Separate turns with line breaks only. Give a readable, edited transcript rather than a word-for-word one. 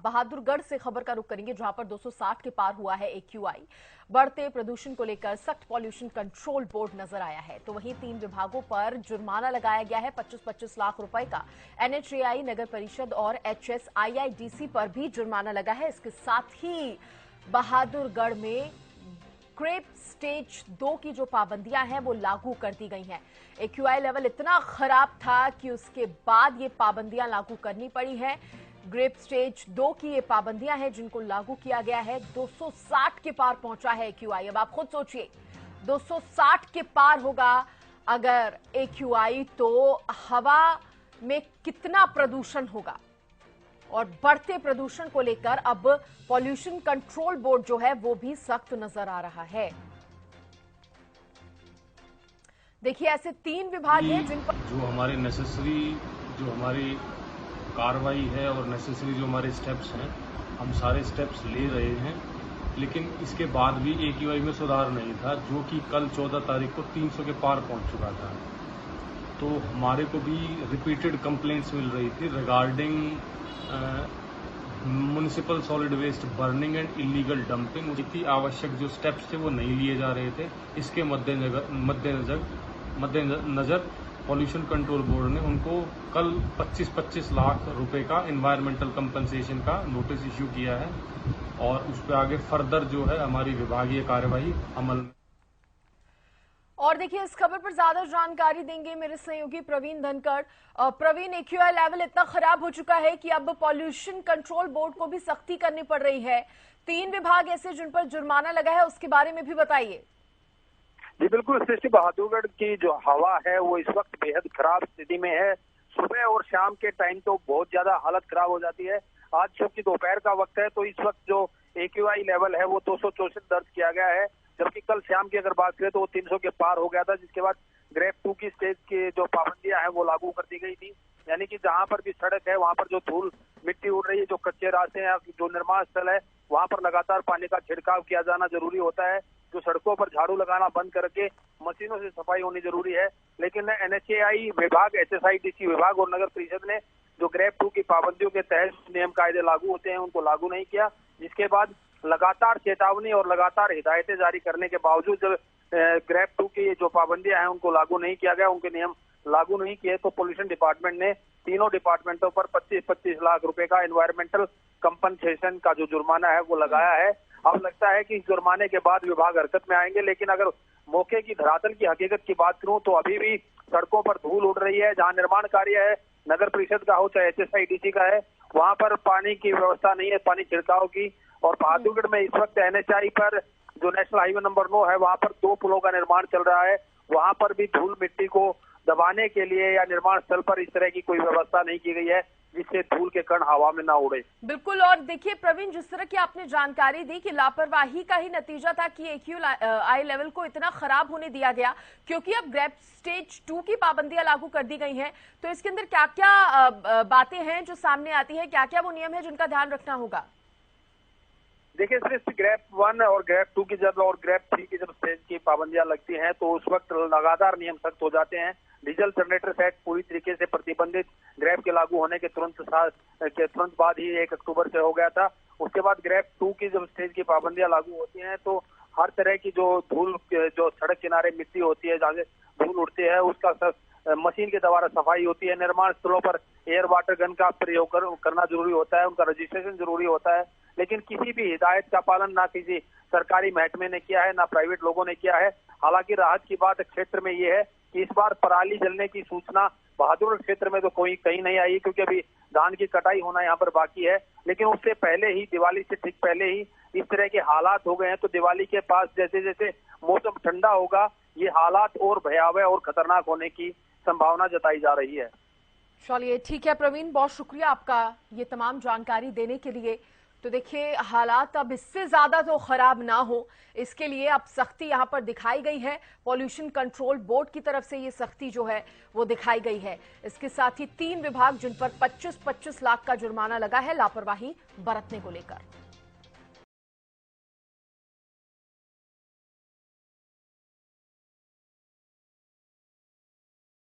बहादुरगढ़ से खबर का रुख करेंगे, जहां पर 260 के पार हुआ है AQI। बढ़ते प्रदूषण को लेकर सख्त पॉल्यूशन कंट्रोल बोर्ड नजर आया है। तो वहीं 3 विभागों पर जुर्माना लगाया गया है 25-25 लाख रुपए का। NHAI, नगर परिषद और HSIIDC पर भी जुर्माना लगा है। इसके साथ ही बहादुरगढ़ में क्रेप स्टेज 2 की जो पाबंदियां हैं वो लागू कर दी गई हैं। AQI लेवल इतना खराब था कि उसके बाद ये पाबंदियां लागू करनी पड़ी हैं। ग्रेप स्टेज 2 की ये पाबंदियां हैं जिनको लागू किया गया है। 260 के पार पहुंचा है AQI। अब आप खुद सोचिए, 260 के पार होगा अगर AQI, तो हवा में कितना प्रदूषण होगा। और बढ़ते प्रदूषण को लेकर अब पॉल्यूशन कंट्रोल बोर्ड जो है वो भी सख्त नजर आ रहा है। देखिए, ऐसे 3 विभाग हैं जिन पर
जो हमारे नेसेसरी जो हमारी कार्रवाई है और नेसेसरी जो हमारे स्टेप्स हैं, हम सारे स्टेप्स ले रहे हैं, लेकिन इसके बाद भी AQI में सुधार नहीं था, जो कि कल 14 तारीख को 300 के पार पहुंच चुका था। तो हमारे को भी रिपीटेड कंप्लेंट्स मिल रही थी regarding municipal solid waste burning and illegal dumping. उनकी आवश्यक जो स्टेप्स थे वो नहीं लिए जा रहे थे। इसके मद्देनजर पॉल्यूशन कंट्रोल बोर्ड ने उनको कल 25-25 लाख रुपए का एनवायरमेंटल कंपनसेशन का नोटिस इश्यू किया है और उस पर आगे फर्दर जो है हमारी विभागीय कार्यवाही अमल में।
और देखिए, इस खबर पर ज्यादा जानकारी देंगे मेरे सहयोगी प्रवीण धनखड़। प्रवीण, AQI लेवल इतना खराब हो चुका है कि अब पॉल्यूशन कंट्रोल बोर्ड को भी सख्ती करनी पड़ रही है। 3 विभाग ऐसे जिन पर जुर्माना लगा है, उसके बारे में भी बताइए।
जी बिल्कुल सृष्टि, बहादुरगढ़ की जो हवा है वो इस वक्त बेहद खराब स्थिति में है। सुबह और शाम के टाइम तो बहुत ज्यादा हालत खराब हो जाती है। आज चूंकि दोपहर का वक्त है तो इस वक्त जो AQI लेवल है वो 264 दर्ज किया गया है, जबकि कल शाम की अगर बात करें तो वो 300 के पार हो गया था, जिसके बाद ग्रेप 2 की स्टेज की जो पाबंदियां हैं वो लागू कर दी गई थी। यानी कि जहां पर भी सड़क है वहां पर जो धूल मिट्टी उड़ रही है, जो कच्चे रास्ते हैं, जो निर्माण स्थल है, वहां पर लगातार पानी का छिड़काव किया जाना जरूरी होता है। जो सड़कों पर झाड़ू लगाना बंद करके मशीनों से सफाई होनी जरूरी है। लेकिन NHAI विभाग, HSIDC विभाग और नगर परिषद ने जो ग्रेप 2 की पाबंदियों के तहत नियम कायदे लागू होते हैं उनको लागू नहीं किया, जिसके बाद लगातार चेतावनी और लगातार हिदायतें जारी करने के बावजूद जब ग्रेप 2 की जो पाबंदियां हैं उनको लागू नहीं किया गया, उनके नियम लागू नहीं किए, तो पोल्यूशन डिपार्टमेंट ने तीनों डिपार्टमेंटों पर 25-25 लाख रुपए का एनवायरमेंटल कंपनसेशन का जो जुर्माना है वो लगाया है। अब लगता है कि इस जुर्माने के बाद विभाग हरकत में आएंगे, लेकिन अगर मौके की धरातल की हकीकत की बात करूं तो अभी भी सड़कों पर धूल उड़ रही है। जहां निर्माण कार्य है, नगर परिषद का हो चाहे HSIDC का है, वहां पर पानी की व्यवस्था नहीं है, पानी छिड़काव की। और बहादुरगढ़ में इस वक्त NHAI पर जो नेशनल हाईवे नंबर 9 है वहां पर 2 पुलों का निर्माण चल रहा है, वहां पर भी धूल मिट्टी को दबाने के लिए या निर्माण स्थल पर इस तरह की कोई व्यवस्था नहीं की गई है जिससे धूल के कण हवा में ना उड़े।
बिल्कुल। और देखिए प्रवीण, जिस तरह की आपने जानकारी दी कि लापरवाही का ही नतीजा था कि AQI लेवल को इतना खराब होने दिया गया, क्योंकि अब ग्रेप स्टेज 2 की पाबंदियां लागू कर दी गई हैं, तो इसके अंदर क्या क्या बातें हैं जो सामने आती है, क्या क्या वो नियम है जिनका ध्यान रखना होगा?
देखिए, सिर्फ ग्रेप 1 और ग्रेप 2 की जब और ग्रेप 3 की जब स्टेज की पाबंदियां लगती हैं तो उस वक्त लगातार नियम सख्त हो जाते हैं। डीजल जनरेटर सेट पूरी तरीके से प्रतिबंधित ग्रेप के लागू होने के तुरंत बाद ही 1 अक्टूबर से हो गया था। उसके बाद ग्रेप 2 की जब स्टेज की पाबंदियां लागू होती हैं तो हर तरह की जो धूल, जो सड़क किनारे मिट्टी होती है जहाँ से धूल उड़ती है, उसका मशीन के द्वारा सफाई होती है। निर्माण स्थलों पर एयर वाटर गन का प्रयोग करना जरूरी होता है, उनका रजिस्ट्रेशन जरूरी होता है। लेकिन किसी भी हिदायत का पालन ना किसी सरकारी महकमे ने किया है, ना प्राइवेट लोगों ने किया है। हालांकि राहत की बात क्षेत्र में ये है कि इस बार पराली जलने की सूचना बहादुरगढ़ क्षेत्र में तो कोई कहीं नहीं आई, क्योंकि अभी धान की कटाई होना यहाँ पर बाकी है। लेकिन उससे पहले ही, दिवाली से ठीक पहले ही इस तरह के हालात हो गए हैं, तो दिवाली के पास जैसे जैसे मौसम ठंडा होगा ये हालात और भयावह और खतरनाक होने की संभावना जताई जा रही है।
चलिए ठीक है प्रवीण, बहुत शुक्रिया आपका ये तमाम जानकारी देने के लिए। तो देखिए, हालात अब इससे ज्यादा तो खराब ना हो, इसके लिए अब सख्ती यहां पर दिखाई गई है। पॉल्यूशन कंट्रोल बोर्ड की तरफ से ये सख्ती जो है वो दिखाई गई है। इसके साथ ही 3 विभाग जिन पर 25-25 लाख का जुर्माना लगा है लापरवाही बरतने को लेकर।